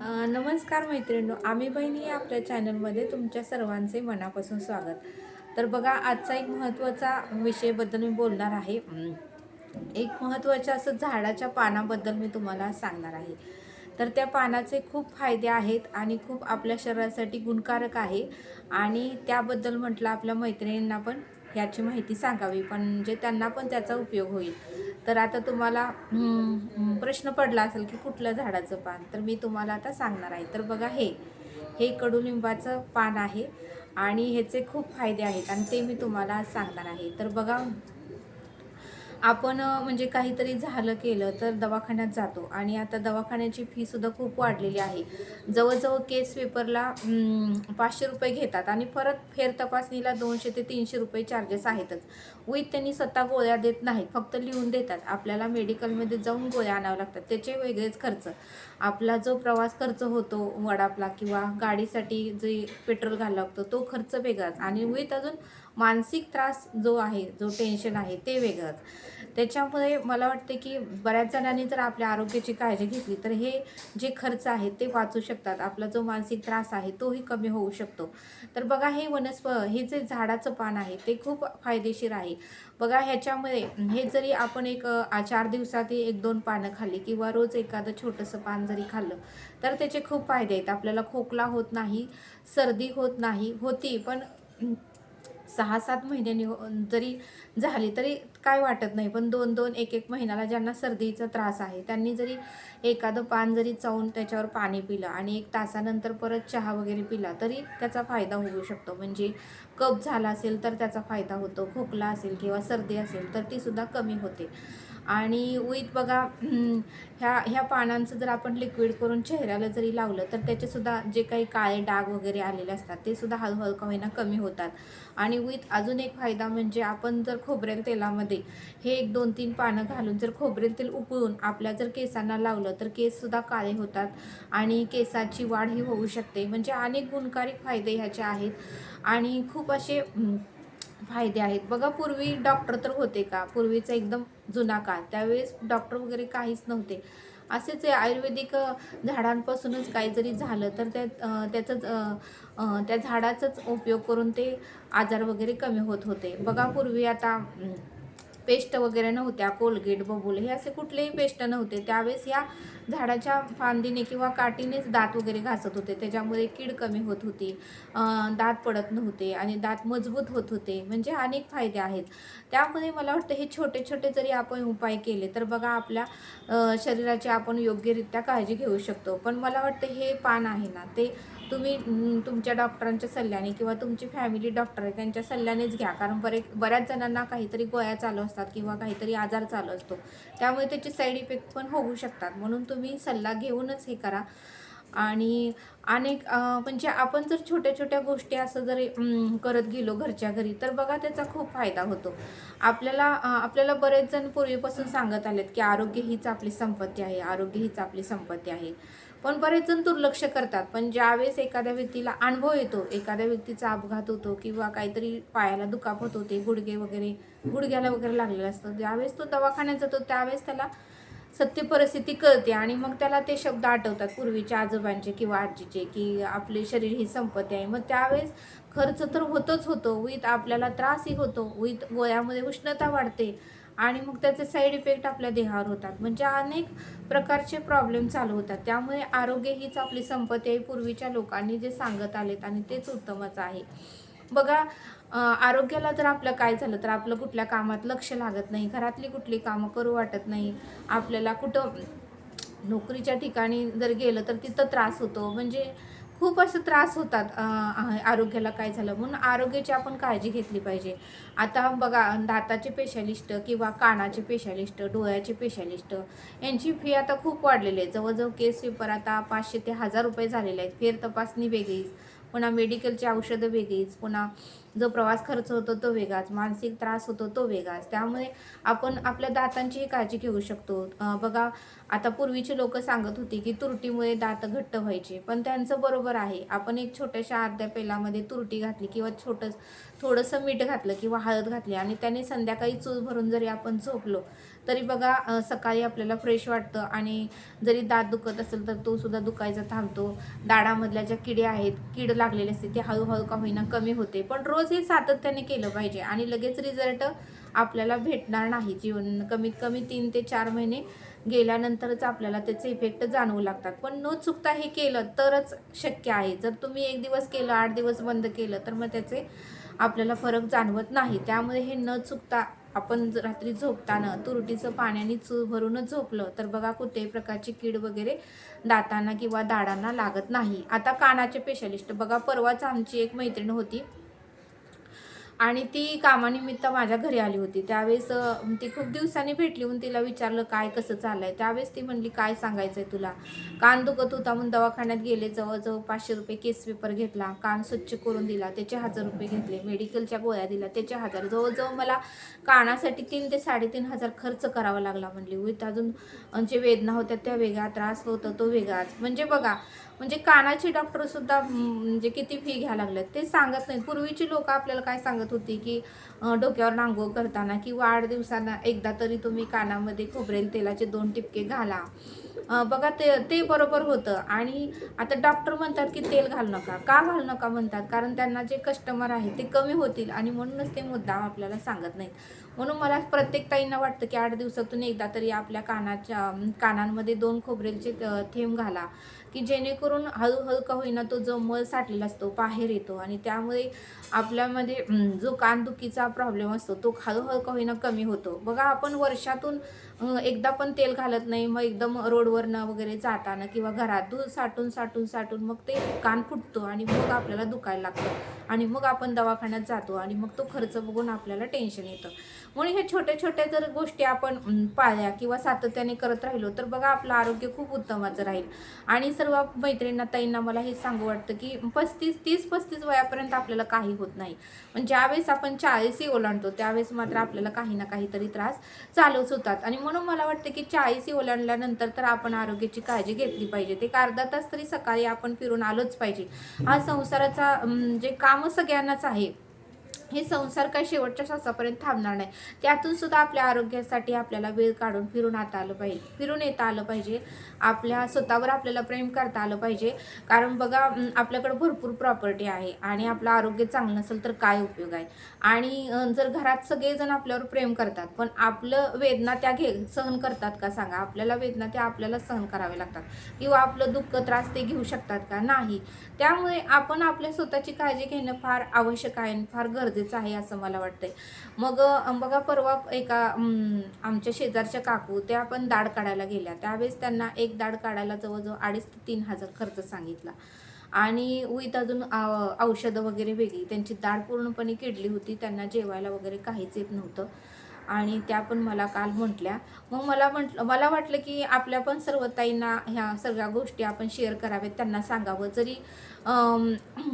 नमस्कार मैत्रिणींनो, आम्ही बहिणी या आपल्या चॅनलमध्ये तुमच्या सर्वांचे मनापासून स्वागत. तर बघा, आजचा एक महत्त्वाचा विषयाबद्दल मी बोलणार आहे. एक महत्त्वाच्या असं झाडाच्या पानाबद्दल मी तुम्हाला सांगणार आहे. तर त्या पानाचे खूप फायदे आहेत आणि खूप आपल्या शरीरासाठी गुणकारक आहे आणि त्याबद्दल म्हटलं आपल्या मैत्रिणींना पण याची माहिती सांगावी, पण म्हणजे त्यांना पण त्याचा उपयोग होईल. तर आता तुम्हाला प्रश्न पडला असेल की कुठलं झाडाचं पान, तर मी तुम्हाला आता सांगणार आहे. तर बघा, हे हे कडुलिंबाचं पान आहे आणि ह्याचे खूप फायदे आहेत आणि ते मी तुम्हाला आज सांगणार आहे. तर बघा, आपण म्हणजे काहीतरी झालं केलं तर दवाखान्यात जातो आणि आता दवाखान्याची फीसुद्धा खूप वाढलेली आहे. जवळजवळ केस पेपरला 500 रुपये घेतात आणि परत फेर तपासणीला 200 ते 300 रुपये चार्जेस आहेतच. विथ त्यांनी स्वतः गोळ्या देत नाहीत, फक्त लिहून देतात. आपल्याला मेडिकलमध्ये जाऊन गोळ्या आणाव्या लागतात, त्याचे वेगळेच खर्च. आपला जो प्रवास खर्च होतो वडापला किंवा गाडीसाठी जे पेट्रोल घालावं लागतं तो खर्च वेगळाच आणि विथ अजून मानसिक त्रास जो आहे, जो टेन्शन आहे ते वेगळंच. त्याच्यामुळे मला वाटते की बऱ्याच जणांनी जर आपल्या आरोग्याची काळजी घेतली तर हे जे खर्च आहेत ते वाचू शकतात. आपला जो मानसिक त्रास आहे तोही कमी होऊ शकतो. तर बघा, हे जे झाडाचं पान आहे ते खूप फायदेशीर आहे. बघा, ह्याच्यामध्ये हे जरी आपण 4 दिवसात 1-2 पानं खाल्ली किंवा रोज एखादं छोटंसं पान जरी खाल्लं तर त्याचे खूप फायदे आहेत. आपल्याला खोकला होत नाही, सर्दी होत नाही, होती पण 6-7 महिन्यांनी जरी झाली तरी काय वाटत नाही. पण 2-2, 1-1 महिन्याला ज्यांना सर्दीचा त्रास आहे त्यांनी जरी एखादं पान जरी चावून त्याच्यावर पाणी पिलं आणि 1 तासानंतर परत चहा वगैरे पिला तरी त्याचा फायदा होऊ शकतो. म्हणजे कफ झाला असेल तर त्याचा फायदा होतो, खोकला असेल किंवा सर्दी असेल तर ती सुद्धा कमी होते. आणि विथ बघा, ह्या ह्या पानांचं जर आपण लिक्विड करून चेहऱ्याला जरी लावलं तर त्याचेसुद्धा जे काही काळे डाग वगैरे आलेले असतात ते सुद्धा हळूहळू का होईना कमी होतात. आणि विथ अजून एक फायदा म्हणजे आपण जर खोबरेल तेलामध्ये हे 1-2-3 पानं घालून जर खोबरेल तेल उकळून आपल्या जर केसांना लावलं तर केससुद्धा काळे होतात आणि केसाची वाढ ही होऊ शकते. म्हणजे अनेक गुणकारी फायदे ह्याचे आहेत आणि खूप असे फायदे आहेत. बघा, पूर्वी डॉक्टर तर होते का? पूर्वीचा एकदम जुना काळ, त्यावेळेस डॉक्टर वगैरे काहीच नव्हते. असेच आयुर्वेदिक झाडांपासूनच काही जरी झालं तर त्या झाडाचाच उपयोग करून ते आजार वगैरे कमी होत होते. बघा, पूर्वी आता पेस्ट वगैरे नव्हत्या, कोलगेट, बबूल हे असे कुठलेही पेस्ट नव्हते. त्यावेळेस या झाडाच्या फांदीने किंवा काठीनेच दात वगैरे घासत होते. त्याच्यामुळे कीड कमी होत होती, दात पडत नव्हते आणि दात मजबूत होत होते. म्हणजे अनेक फायदे आहेत. त्यामध्ये मला वाटतं हे छोटे-छोटे जरी आपण उपाय केले तर बघा, आपल्या शरीराची आपण योग्यरित्या काळजी घेऊ शकतो. पण मला वाटतं हे पान आहे ना, ते तुम्ही तुमच्या डॉक्टरांच्या सल्ल्याने किंवा तुमची फॅमिली डॉक्टर आहे त्यांच्या सल्ल्यानेच घ्या. कारण बऱ्याच जणांना काहीतरी गोळ्या चालू असतात किंवा काहीतरी आजार चालू असतो. त्यामुळे त्याचे साईड इफेक्ट पण होऊ शकतात. म्हणून तुम्ही सल्ला घेऊनच हे करा. आणि म्हणजे आपण जर छोट्या-छोट्या गोष्टी असं जरी करत गेलो घरच्या घरी तर बघा त्याचा खूप फायदा होतो. आपल्याला बरेच जण पूर्वीपासून सांगत आलेत, की आरोग्य हीच आपली संपत्ती आहे, आरोग्य हीच आपली संपत्ती आहे. पण बरेच जण दुर्लक्ष करतात. पण ज्यावेळेस एखाद्या व्यक्तीला अनुभव येतो, एखाद्या व्यक्तीचा अपघात होतो किंवा काहीतरी पायाला दुखापत होते, गुडघ्याला वगैरे लागलेलं असतं. ज्यावेळेस तो दवाखान्यात जातो त्यावेळेस त्याला सत्य परिस्थिती कळते आणि मग त्याला ते शब्द आठवतात पूर्वीच्या आजोबांचे किंवा आजीचे, की आपले शरीर ही संपत्ती आहे. मग त्यावेळेस खर्च तर होतोच होतो, विथ आपल्याला त्रासही होतो, विथ गोळ्यामध्ये उष्णता वाढते आणि मग त्याचे साईड इफेक्ट आपल्या देहावर होतात. म्हणजे अनेक प्रकारचे प्रॉब्लेम चालू होतात. त्यामुळे आरोग्य हीच आपली संपत्ती आहे, पूर्वीच्या लोकांनी जे सांगत आलेत आणि तेच उत्तमच आहे. बघा, आरोग्याला जर आपलं काय झालं तर आपलं कुठल्या कामात लक्ष लागत नाही, घरातली कुठली कामं करू वाटत नाही, आपल्याला कुठं नोकरीच्या ठिकाणी जर गेलं तर तिथं त्रास होतो. म्हणजे खूप असं त्रास होतात. आरोग्याला काय झालं म्हणून आरोग्याची आपण काळजी घेतली पाहिजे. आता बघा, दाताचे स्पेशालिस्ट किंवा कानाचे स्पेशालिस्ट, डोळ्याचे स्पेशालिस्ट यांची फी आता खूप वाढलेली आहे. जवळजवळ केस पेपर आता 500 ते 1000 रुपये झालेले आहेत. फेर तपासणी वेगळीच, पुन्हा मेडिकलची औषधं वेगळीच, पुन्हा जो प्रवास खर्च होतो तो वेगळाच, मानसिक त्रास होतो तो वेगळाच. त्यामुळे आपण आपल्या दातांचीही काळजी घेऊ शकतो. बघा, आता पूर्वीची लोकं सांगत होती की तुरटीमुळे दात घट्ट व्हायचे, पण त्यांचं बरोबर आहे. आपण एक छोट्याशा अर्ध्या पेलामध्ये तुरटी घातली किंवा थोडंसं मीठ घातलं किंवा हळद घातली आणि त्याने संध्याकाळी चूल भरून जरी आपण झोपलो तरी बघा सकाळी आपल्याला फ्रेश वाटतं आणि जरी दात दुखत असेल तर तो सुद्धा दुखायचा थांबतो. दाढामधल्या ज्या किडे आहेत, कीड लागलेली असते, ती हळूहळू का होईना कमी होते. पण रोज हे सातत्याने केलं पाहिजे आणि लगेच रिझल्ट आपल्याला भेटणार नाही. कमीत कमी 3 ते 4 महिने गेल्यानंतरच आपल्याला त्याचे इफेक्ट जाणवू लागतात. पण न चुकता हे केलं तरच शक्य आहे. जर तुम्ही 1 दिवस केलं, 8 दिवस बंद केलं तर मग त्याचे आपल्याला फरक जाणवत नाही. त्यामुळे हे न चुकता आपण रात्री झोपताना तुरटीचं पाण्याने चूळ भरूनच झोपलं तर बघा कुठल्याही प्रकारची कीड वगैरे दातांना किंवा दाढांना लागत नाही. आता कानाचे स्पेशालिस्ट बघा, परवाच आमची एक मैत्रीण होती आणि ती कामानिमित्त माझ्या घरी आली होती. त्यावेळेस ती खूप दिवसांनी भेटली म्हणून तिला विचारलं काय कसं चाललंय. त्यावेळेस ती म्हणली काय सांगायचंय तुला, कान दुखत होता म्हणून दवाखान्यात गेले, जवळजवळ 500 रुपये केस पेपर घेतला, कान स्वच्छ करून दिला त्याचे 1000 रुपये घेतले, मेडिकलच्या गोळ्या दिल्या त्याचे 1000, जवळजवळ मला कानासाठी 3 ते 3,500 खर्च करावा लागला म्हणली. उलट अजून जे वेदना होत्या त्या वेगळा, त्रास होता तो वेगळाच. म्हणजे बघा, म्हणजे कानाचे डॉक्टर सुद्धा म्हणजे किती फी घ्यायला लागलेत ते सांगत नाहीत. पूर्वीची लोक आपल्याला काय सांगत होती की डोक्यावर नांगोळ करताना किंवा 8 दिवसांना एकदा तरी तुम्ही कानामध्ये खोबरेल तेलाचे 2 टिपके घाला. बघा ते ते बरोबर होतं. आणि आता डॉक्टर म्हणतात की तेल घालू नका. का घालू नका म्हणतात? कारण त्यांना जे कस्टमर आहे ते कमी होतील आणि म्हणूनच ते मुद्दाम आपल्याला सांगत नाहीत. म्हणून मला प्रत्येक ताईंना वाटतं की 8 दिवसातून एकदा तरी आपल्या कानांमध्ये 2 खोबरेलचे थेंब घाला, की जेणेकरून हळूहळू का होईना तो जो मळ साठलेला असतो बाहेर येतो आणि त्यामुळे आपल्यामध्ये जो कानदुखीचा प्रॉब्लेम असतो तो हळूहळू का होईना कमी होतो. बघा, आपण वर्षातून एकदा पण तेल घालत नाही, मग एकदम रोडवरनं वगैरे जाताना किंवा घरात दूध साठून मग ते कान फुटतो आणि मग आपल्याला दुखायला लागतं आणि मग आपण दवाखान्यात जातो आणि मग तो खर्च बघून आपल्याला टेन्शन येतं. म्हणून हे छोट्या छोट्या जर गोष्टी आपण पाळल्या किंवा सातत्याने करत राहिलो तर बघा आपलं आरोग्य खूप उत्तमाचं राहील. आणि सर्व मैत्रिणींना ताईंना मला हे सांगू वाटतं की 30-35 वयापर्यंत आपल्याला काही होत नाही, पण ज्यावेळेस आपण 40 ओलांडतो त्यावेळेस मात्र आपल्याला काही ना काहीतरी त्रास चालूच होतात. आणि म्हणून मला वाटतं की 40 ओलांडल्यानंतर तर आपण आरोग्याची काळजी घेतली पाहिजे. ते अर्धा तास तरी सकाळी आपण फिरून आलोच पाहिजे. हा संसाराचा जे काम सगळ्यांनाच आहे, हे संसार काय शेवटच्या श्वासापर्यंत थांबणार नाही. त्यातून सुद्धा आपल्या आरोग्यासाठी आपल्याला वेळ काढून फिरून येता आलं पाहिजे. आपल्या स्वतःवर आपल्याला प्रेम करता आलं पाहिजे. कारण बघा, आपल्याकडे भरपूर प्रॉपर्टी आहे आणि आपलं आरोग्य चांगलं नसेल तर काय उपयोग आहे. आणि जर घरात सगळेजण आपल्यावर प्रेम करतात पण आपलं वेदना त्या सहन करतात का सांगा? आपल्याला वेदना त्या आपल्याला सहन कराव्या लागतात किंवा आपलं दुःख त्रास ते घेऊ शकतात का? नाही. त्यामुळे आपण आपल्या स्वतःची काळजी घेणं फार आवश्यक आहे आणि फार गरजेचं आहे असं मला वाटतंय. मग बघा, परवा एका आमच्या शेजारच्या काकू त्या पण दाढ काढायला गेल्या. त्यावेळेस त्यांना एक दाढ काढायला जवळजवळ 2,500 ते 3,000 खर्च सांगितला आणि विथ अजून औषधं वगैरे वेगळी. त्यांची दाढ पूर्णपणे किडली होती, त्यांना जेवायला वगैरे काहीच येत नव्हतं आणि त्या पण मला काल म्हटल्या. मग मला वाटलं की आपल्या पण सर्व ताईंना ह्या सगळ्या गोष्टी आपण शेअर कराव्यात, त्यांना सांगावं.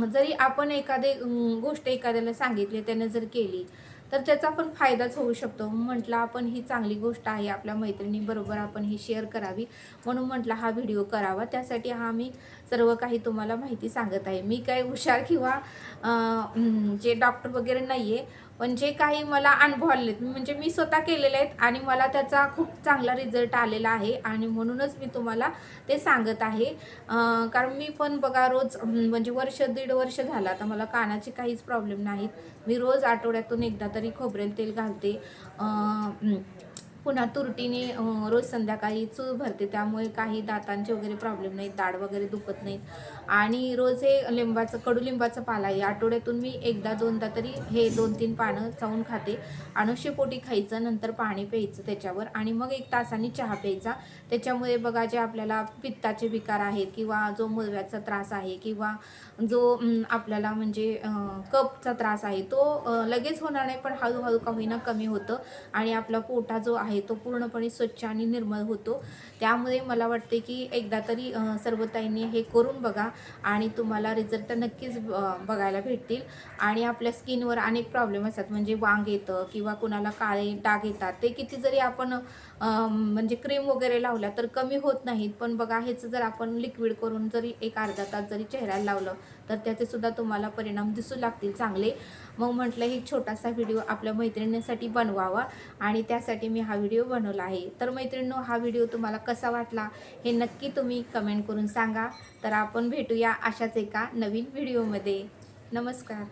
जरी आपण एखादी गोष्ट एखाद्याला सांगितली, त्याने जर केली तर त्याचा पण फायदाच होऊ शकतो. म्हटलं आपण ही चांगली गोष्ट आहे, आपल्या मैत्रिणीबरोबर आपण ही शेअर करावी, म्हणून म्हटलं हा व्हिडिओ करावा. त्यासाठी मी सर्व काही तुम्हाला माहिती सांगत आहे. मी काही हुशार किंवा जे डॉक्टर वगैरे नाही आहे, पण जे काही मला अनुभव आलेत म्हणजे मी स्वतः केलेले आहेत आणि मला त्याचा खूप चांगला रिझल्ट आलेला आहे आणि म्हणूनच मी तुम्हाला ते सांगत आहे. कारण मी पण बघा रोज म्हणजे वर्ष 1.5 वर्ष झालं आता मला कानाचे काहीच प्रॉब्लेम नाहीत. मी रोज आठवड्यातून एकदा तरी खोबरेल तेल घालते. पुन्हा तुरटीने रोज संध्याकाळी चूळ भरते, त्यामुळे काही दातांचे वगैरे प्रॉब्लेम नाहीत, दाढ वगैरे दुखत नाहीत. आणि रोज हे कडुलिंबाचं पाला आहे, आठवड्यातून मी एकदा 2दा तरी हे 2-3 पानं चावून खाते. अनुष्यपोटी खायचं, नंतर पाणी प्यायचं त्याच्यावर आणि मग 1 तासाने चहा प्यायचा. त्याच्यामुळे बघा, जे आपल्याला पित्ताचे विकार आहेत किंवा जो मूळव्याधीचा त्रास आहे किंवा जो आपल्याला म्हणजे कफचा त्रास आहे तो लगेच होणार नाही, पण हळूहळू का होईना कमी होतं आणि आपला पोटा जो आहे आहे तो पूर्णपणे स्वच्छ आणि निर्मळ होतो. त्यामुळे मला वाटते की एकदा तरी सर्व ताईंनी हे करून बघा आणि तुम्हाला रिझल्ट नक्कीच बघायला भेटतील. आणि आपल्या स्किनवर अनेक प्रॉब्लेम असतात, म्हणजे वांग येतं किंवा कुणाला काळे डाग येतात, ते किती जरी आपण म्हणजे क्रीम वगैरे लावल्या तर कमी होत नाहीत. पण बघा ह्याचं जर आपण लिक्विड करून जरी एक अर्धा तास जरी चेहऱ्याला लावलं तर त्याचे सुद्धा तुम्हाला परिणाम दिसू लागतील चांगले. मग म्हटलं ही छोटासा व्हिडिओ आपल्या मैत्रिणींसाठी बनवावा आणि त्यासाठी मी हा व्हिडिओ बनवला आहे. तर मैत्रिणींनो, हा व्हिडिओ तुम्हाला कसा वाटला हे नक्की तुम्ही कमेंट करून सांगा. तर आपण भेटूया अशाच एका नवीन व्हिडिओमध्ये. नमस्कार.